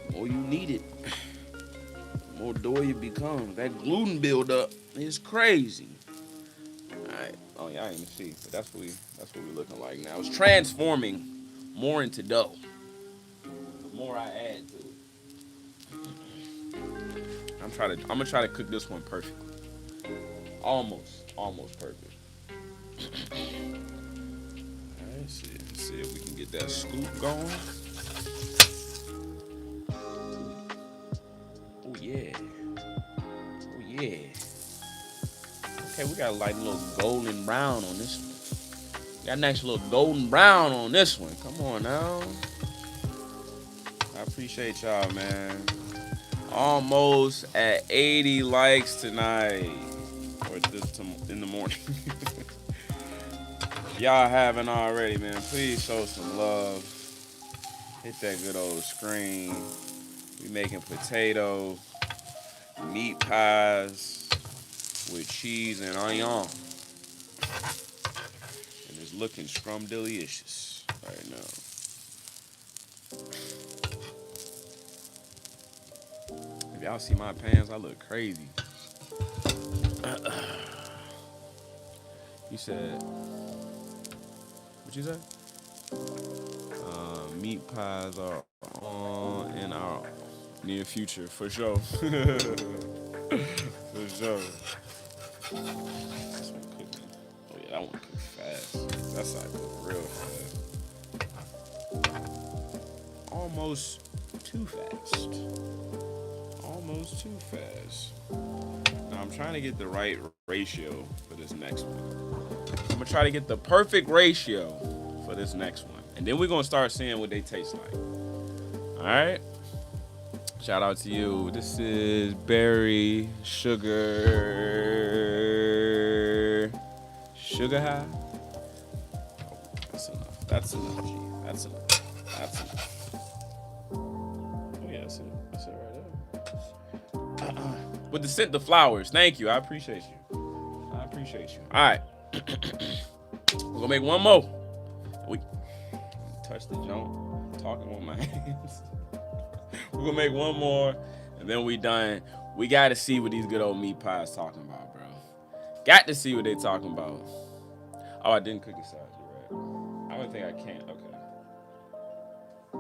The more you need it, the more doughy it becomes. That gluten buildup is crazy. Alright. Oh yeah, I didn't even see, but that's what we looking like now. It's transforming more into dough. The more I add to it. I'm gonna try to cook this one perfectly. Almost perfect. Alright. Let's see if we can get that scoop going. Oh yeah. Oh yeah. Okay, we got like a little golden brown on this one. Got a nice little golden brown on this one. Come on now. I appreciate y'all, man. Almost at 80 likes tonight. Or in the morning. Y'all haven't already, man. Please show some love. Hit that good old screen. We making potato meat pies with cheese and onion. And it's looking scrum-delicious right now. If y'all see my pants, I look crazy. You said, what you said? Meat pies are on in our near future, for sure. For sure. This one cooking. Oh yeah, that one cooked fast. That's like real fast. Almost too fast. Almost too fast. Now I'm trying to get the right ratio for this next one. I'm gonna try to get the perfect ratio for this next one. And then we're gonna start seeing what they taste like. Alright? Shout out to you. This is berry sugar high. Oh, that's enough. That's enough, G. That's enough. That's enough. Oh yeah, that's it right there. With the scent of flowers. Thank you. I appreciate you. I appreciate you. Alright. We're gonna make one more. We touch the jump. Talking with my hands. We're gonna make one more, and then we done. We gotta see what these good old meat pies talking about, bro. Got to see what they talking about. Oh, I didn't cook it solid, you're right. I don't think I can. Okay. I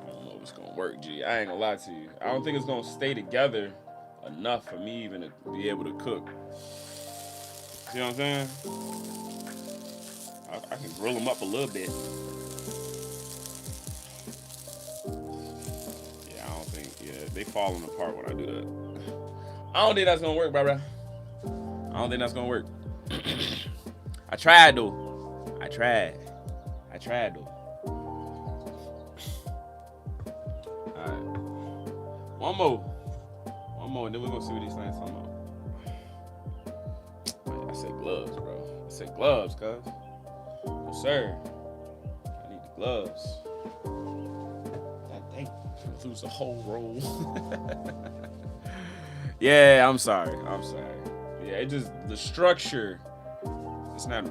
don't know if it's gonna work, G. I ain't gonna lie to you. I don't think it's gonna stay together enough for me even to be able to cook. See what I'm saying? I can grill them up a little bit. They falling apart when I do that. I don't think that's gonna work, bro. I don't think that's gonna work. I tried though. I tried though. Alright. One more, and then we're gonna see what these things talking about. I said gloves, bro. I said gloves, cuz. No, sir. I need the gloves. Lose a whole roll. Yeah, I'm sorry. Yeah, it just, the structure, it's not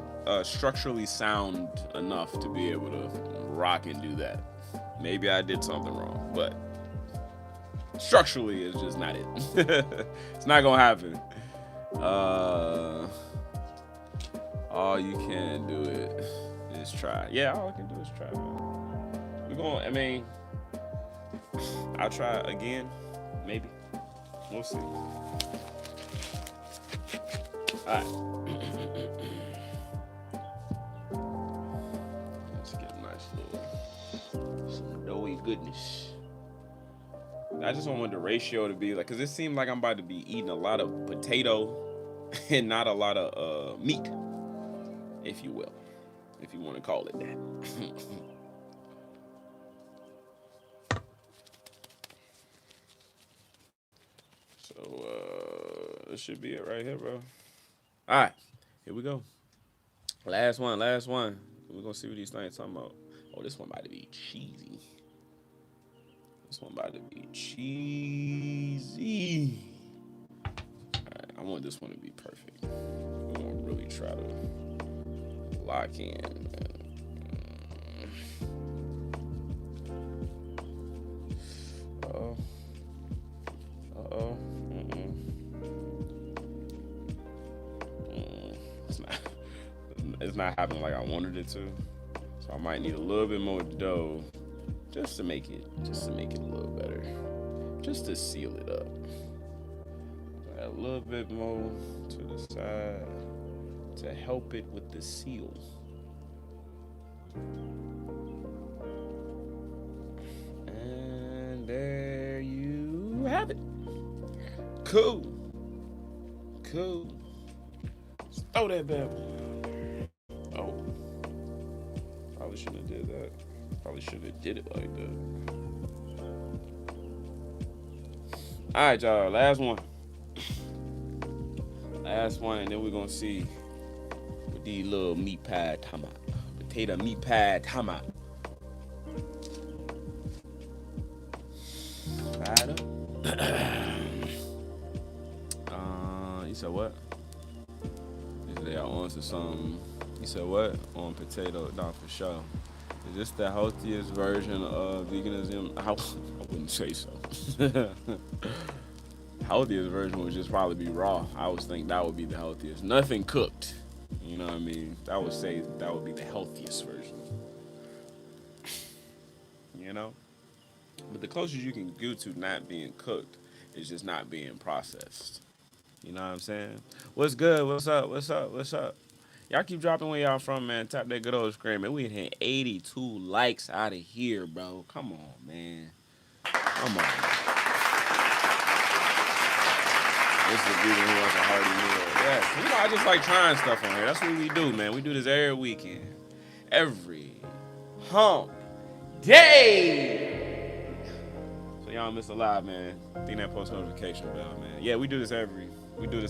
structurally sound enough to be able to rock and do that. Maybe I did something wrong, but structurally it's just not it. It's not gonna happen. All you can do is try. Yeah, all I can do is try. I'll try again, maybe. We'll see. Alright. Let's get a nice little, some doughy goodness. I just don't want the ratio to be like, because it seems like I'm about to be eating a lot of potato and not a lot of meat, if you will, if you want to call it that. This should be it right here, bro. All right, here we go. Last one. We're gonna see what these things talking about. Oh, this one about to be cheesy. All right, I want this one to be perfect. We're gonna really try to lock in. Uh-oh. It's not happening like I wanted it to. So I might need a little bit more dough just to make it a little better. Just to seal it up. Add a little bit more to the side to help it with the seal. And there you have it. Cool. Cool. Let's throw that bad boy. Oh. Probably shouldn't have did that. Probably shouldn't have did it like that. Alright, y'all. Last one. Last one, and then we're gonna see what these little meat pie talking about. Potato meat pie talking about. Fired up. You said what? They are on to something. You said what? On potato, not for sure. Is this the healthiest version of veganism? I wouldn't say so. Healthiest version would just probably be raw. I always think that would be the healthiest. Nothing cooked. You know what I mean? I would say that would be the healthiest version. You know? But the closest you can go to not being cooked is just not being processed. You know what I'm saying? What's good? What's up? What's up? What's up? Y'all keep dropping where y'all from, man. Tap that good old screen, man. We hit 82 likes out of here, bro. Come on, man. Come on. This is a vegan who wants a hearty meal. Yeah, you know, I just like trying stuff on here. That's what we do, man. We do this every weekend. Every hump day. So y'all miss a lot, man. Ding that post notification bell, man. Yeah, we do this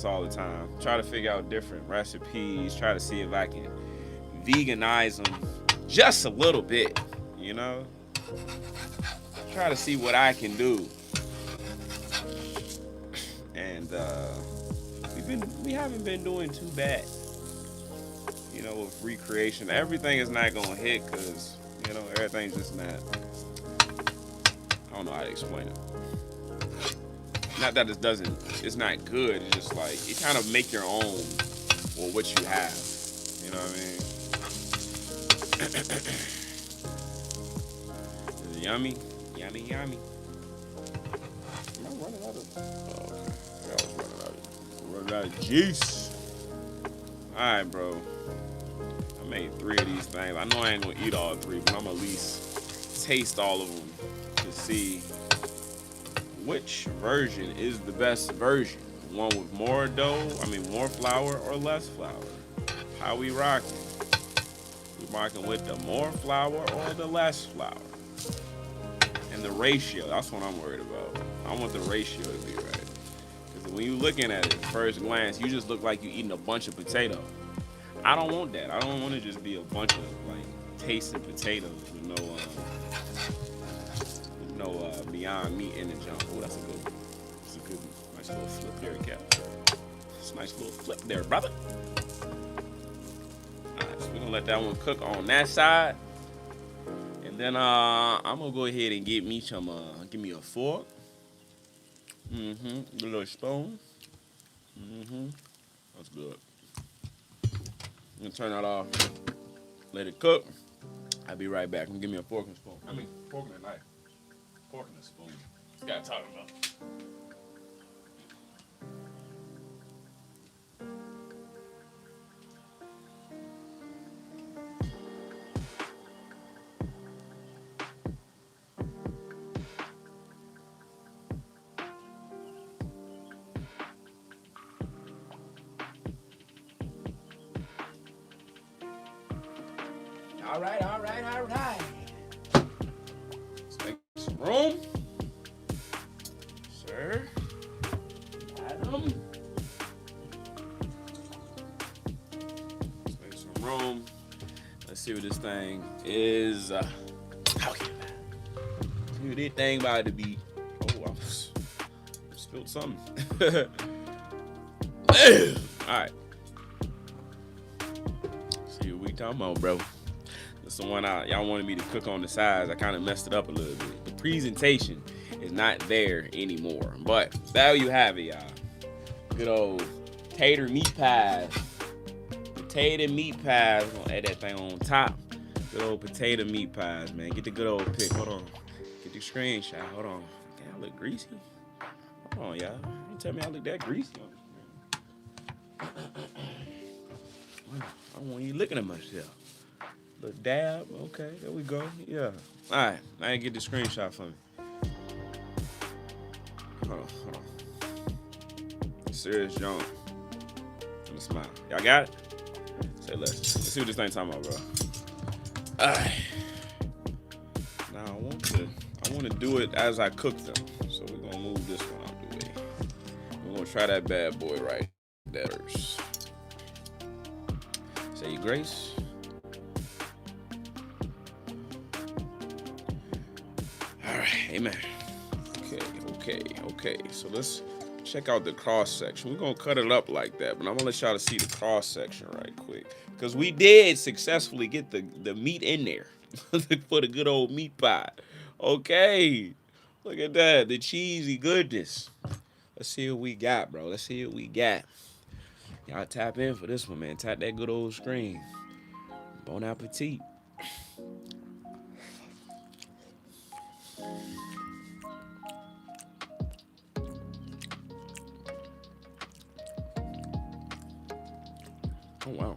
all the time. Try to figure out different recipes. Try to see if I can veganize them just a little bit, you know? Try to see what I can do. And we haven't been doing too bad, you know, with recreation. Everything is not gonna hit because, you know, everything's just not. I don't know how to explain it. Not that it's not good. It's just like you kind of make your own or what you have. You know what I mean? Is it yummy? Yummy, yummy. Am I running out of? Oh, okay. Yeah, I was running out of juice. All right, bro. I made 3 of these things. I know I ain't gonna eat all 3, but I'm at least taste all of them to see which version is the best version. One with more more flour or less flour. How we rocking? We rocking with the more flour or the less flour? And the ratio, that's what I'm worried about. I want the ratio to be right. Because when you looking at it at first glance, you just look like you eating a bunch of potato. I don't want that. I don't want to just be a bunch of like tasting potatoes with no Beyond Meat in the jump. Oh, that's a good one. That's a good one. Nice little flip there, Cap. It's a nice little flip there, brother. Alright, so we're gonna let that one cook on that side. And then I'm gonna go ahead and get me some give me a fork. A little spoon. That's good. I'm gonna turn that off. Let it cook. I'll be right back. Give me a fork and spoon. I mean, fork and a knife. Fork and a spoon. This guy talking about. All right. Let's make some room. Sir. Madam. Let's make some room. Let's see what this thing is. Okay. See what this thing about to be. Oh, I spilled something. Alright. See what we talking about, bro. That's the one y'all wanted me to cook on the sides. I kind of messed it up a little bit. The presentation is not there anymore. But there you have it, y'all. Good old tater meat pies. Potato meat pies. I'm gonna add that thing on top. Good old potato meat pies, man. Get the good old pic. Hold on. Get the screenshot. Hold on. Damn, I look greasy. Hold on, y'all. You tell me I look that greasy on this screen. I don't want you looking at myself. The dab. Okay, there we go. Yeah. All right. I didn't get the screenshot for me. Hold on. Serious Jones. Let me smile. Y'all got it? Say less. Let's see what this thing talking about, bro. All right. Now I want to do it as I cook them. So we're gonna move this one out the way. We're gonna try that bad boy right there first. Say your grace. All right, amen. Okay. So let's check out the cross section. We're gonna cut it up like that, but I'm gonna let y'all to see the cross section right quick. Because we did successfully get the meat in there for the good old meat pie. Okay. Look at that. The cheesy goodness. Let's see what we got, bro. Let's see what we got. Y'all tap in for this one, man. Tap that good old screen. Bon appetit. Oh, wow.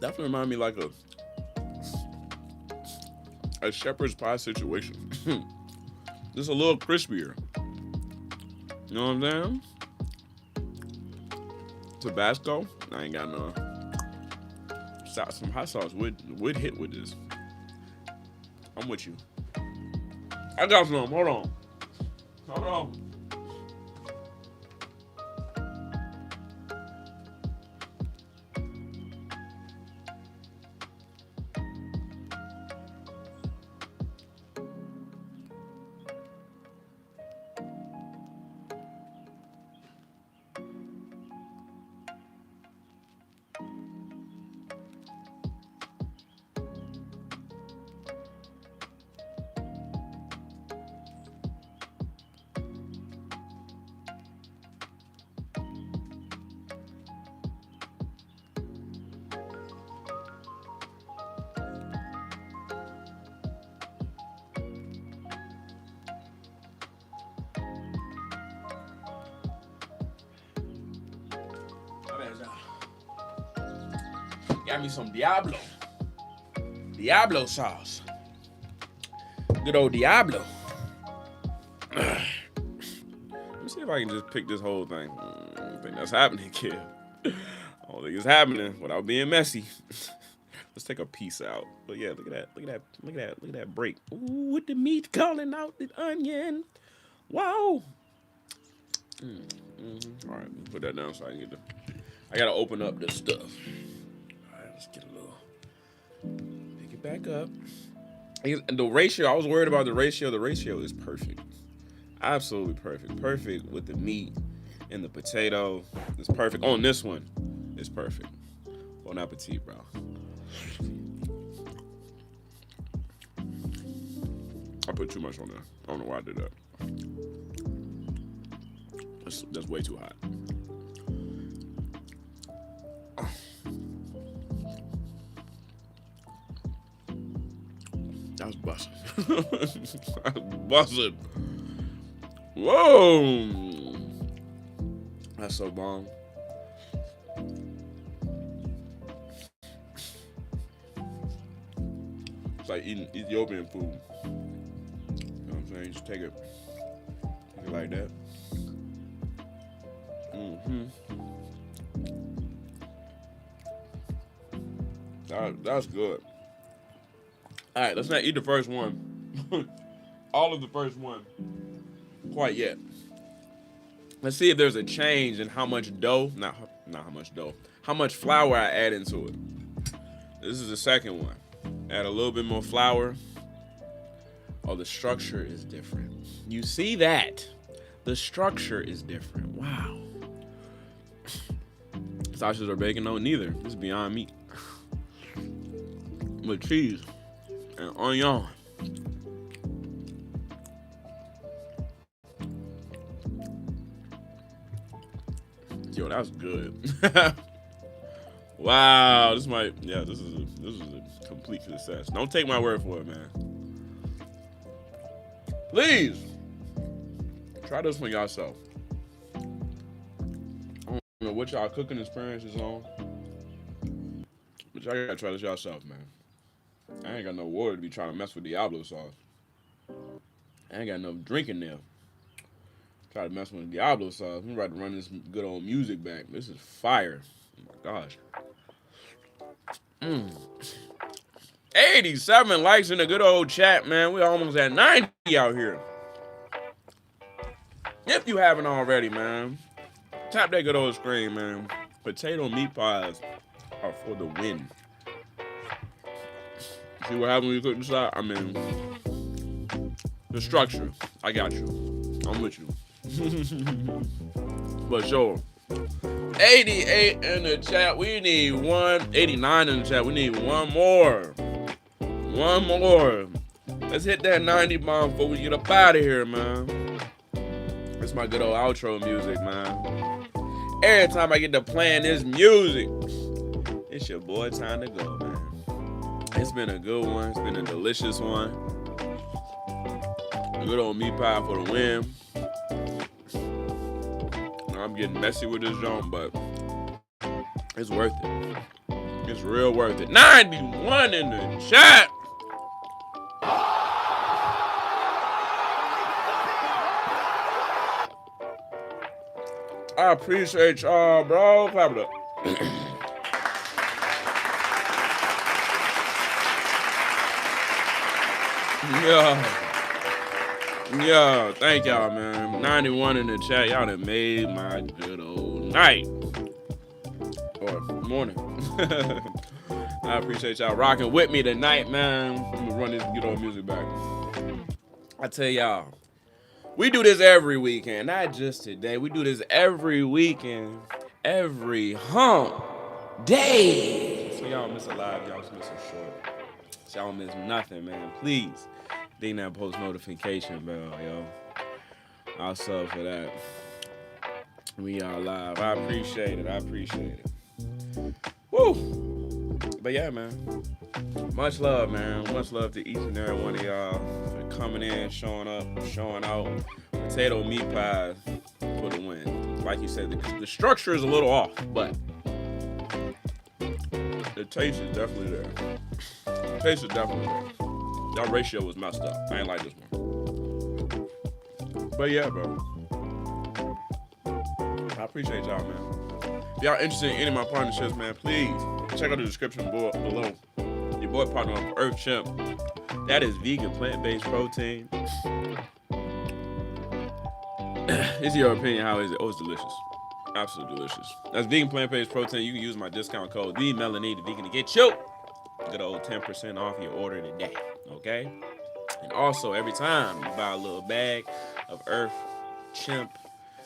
Definitely remind me like a shepherd's pie situation. Just a little crispier. You know what I'm saying? Tabasco. I ain't got no. Some hot sauce would hit with this. I'm with you. I got some. Hold on. Got me some Diablo sauce. Good old Diablo. Let me see if I can just pick this whole thing. I don't think that's happening, kid. I don't think it's happening without being messy. Let's take a piece out. But yeah, look at that break. Ooh, with the meat calling out the onion. Wow. All right, put that down so I can get I gotta open up this stuff. All right, let's get a little. Pick it back up. And the ratio, I was worried about the ratio. The ratio is perfect. Absolutely perfect. Perfect with the meat and the potato. It's perfect. On this one, it's perfect. Bon appetit, bro. I put too much on there. I don't know why I did that. That's way too hot. That was busting. That was busting. Whoa. That's so bomb. It's like eating Ethiopian food. You know what I'm saying? You just take it like that. That's good. All right, let's not eat the first one. All of the first one. Quite yet. Let's see if there's a change in how much dough, not how much dough, how much flour I add into it. This is the second one. Add a little bit more flour. Oh, the structure is different. You see that? The structure is different. Wow. Sausage or bacon? No, neither. This is Beyond Meat. With cheese and onion. Yo, that's good. Wow, this is a complete success. Don't take my word for it, man. Please try this one yourself. know what y'all cooking experience is on, but y'all gotta try this yourself, man. I ain't got no water to be trying to mess with Diablo sauce. I ain't got no drink in there. Try to mess with Diablo sauce. I'm about to run this good old music back. This is fire. Oh my gosh. 87 likes in the good old chat, man. We almost at 90 out here. If you haven't already, man, tap that good old screen, man. Potato meat pies are for the win. See what happens when you cook this out? I mean, the structure. I got you. I'm with you. But sure. 88 in the chat. We need 89 in the chat. We need one more. One more. Let's hit that 90 bomb before we get up out of here, man. It's my good old outro music, man. Every time I get to playing this music, it's your boy time to go, man. It's been a good one. It's been a delicious one. Good old meat pie for the win. I'm getting messy with this joint, but it's worth it. It's real worth it. 91 in the chat. I appreciate y'all, bro. Clap it up. Yeah, thank y'all, man. 91 in the chat. Y'all done made my good old night. Or morning. I appreciate y'all rocking with me tonight, man. I'm gonna run this good old music back. I tell y'all, we do this every weekend, not just today. We do this every weekend, every hump day. So y'all miss a live, y'all miss a short. So y'all miss nothing, man. Please ding that post notification bell, yo. I'll sub for that. We are live. I appreciate it. I appreciate it. Woo! But yeah, man. Much love, man. Much love to each and every one of y'all for coming in, showing up, showing out. Potato meat pies for the win. Like you said, the structure is a little off, but the taste is definitely there. The taste is definitely there. That ratio was messed up. I ain't like this one. But yeah, bro. I appreciate y'all, man. If y'all interested in any of my partnerships, man, please check out the description below. Your boy partner up Earth Chimp. That is vegan plant-based protein. Is your opinion, how is it? Oh, it's delicious. Absolutely delicious. That's vegan plant-based protein. You can use my discount code TheMelaneedVegan to get you good old 10% off your order today. Okay? And also, every time you buy a little bag of Earth Chimp,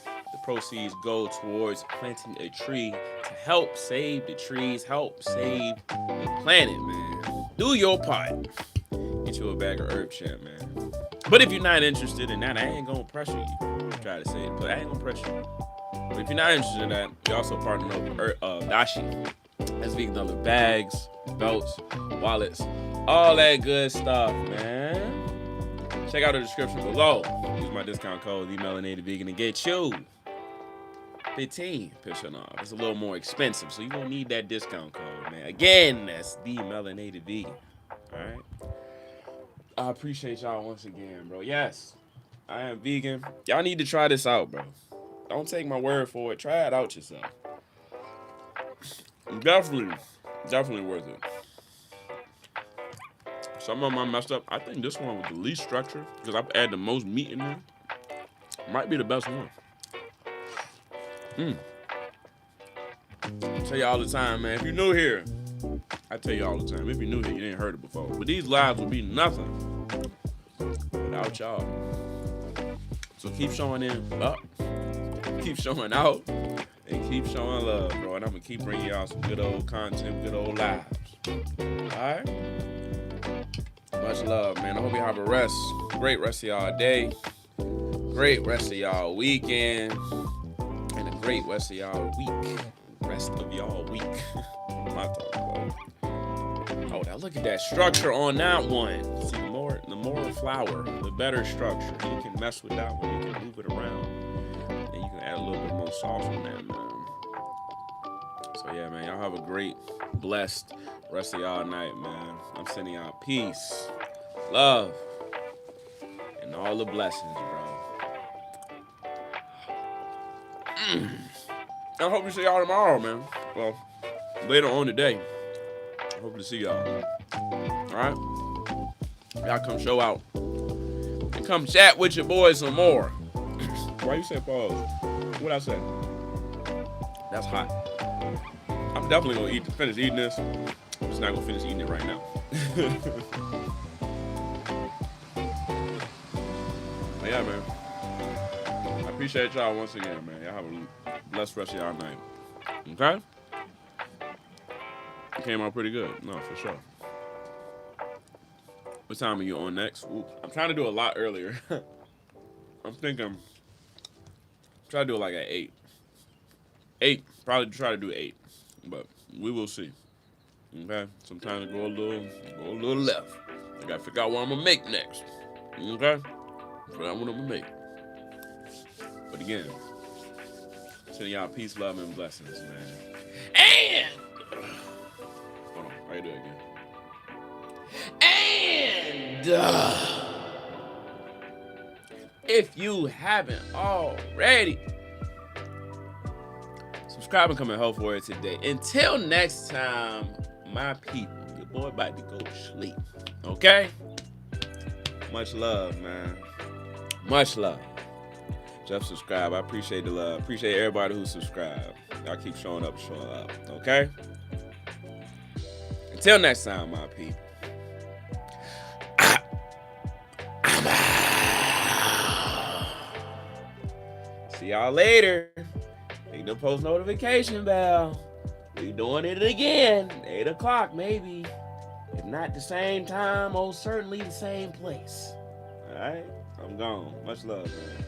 the proceeds go towards planting a tree to help save the trees, help save the planet, man. Do your part. Get you a bag of Earth Chimp, man. But if you're not interested in that, I ain't gonna pressure you. Try to say it, but I ain't gonna pressure you. But if you're not interested in that, we also partner up with Dashi. That's vegan leather bags, belts, wallets, all that good stuff, man. Check out the description below. Use my discount code TheMelaneedVegan to get you 15% off. It's a little more expensive, so you're gonna need that discount code, man. Again, that's TheMelaneedVegan. All right. I appreciate y'all once again, bro. Yes, I am vegan. Y'all need to try this out, bro. Don't take my word for it. Try it out yourself. Definitely worth it. Some of them I messed up. I think this one with the least structure, because I've added the most meat in there, might be the best one. I tell you all the time, man. If you're new here, I tell you all the time. If you're new here, you didn't heard it before. But these lives would be nothing without y'all. So keep showing up, keep showing out, and keep showing love, bro. And I'm gonna keep bringing y'all some good old content, good old lives. All right. Much love, man. I hope you have a great rest of y'all day, great rest of y'all weekend, and a great rest of y'all week. Rest of y'all week. What am I talking about? Oh, now look at that structure on that one. See, the more flour, the better structure. You can mess with that one. You can move it around, and you can add a little bit more sauce on that, man. So yeah, man, y'all have a great, blessed rest of y'all night, man. I'm sending y'all peace, love, and all the blessings, bro. I hope to see y'all tomorrow, man. Well, later on today. I hope to see y'all. All right? Y'all come show out. And come chat with your boys some more. Why you say pause? What I say? That's hot. I'm definitely gonna finish eating this. I'm just not gonna finish eating it right now. But yeah, man. I appreciate y'all once again, man. Y'all have a blessed rest of y'all night. Okay? It came out pretty good. No, for sure. What time are you on next? Ooh, I'm trying to do a lot earlier. I'm thinking, try to do it like at 8. 8, probably try to do 8, but we will see. Okay, sometimes go a little left. I gotta figure out what I'm gonna make next. Okay, figure out what I'm gonna make. But again, sending y'all peace, love, and blessings, man. And hold on, how you do it again? And if you haven't already, subscribe and comment help for it today. Until next time, my people, your boy about to go to sleep. Okay? Much love, man. Much love. Just subscribe. I appreciate the love. Appreciate everybody who subscribed. Y'all keep showing up. Okay? Until next time, my people. I'm out. See y'all later. Hit the post notification bell. We doing it again. 8 o'clock, maybe. If not the same time, most certainly the same place. All right? I'm gone. Much love, man.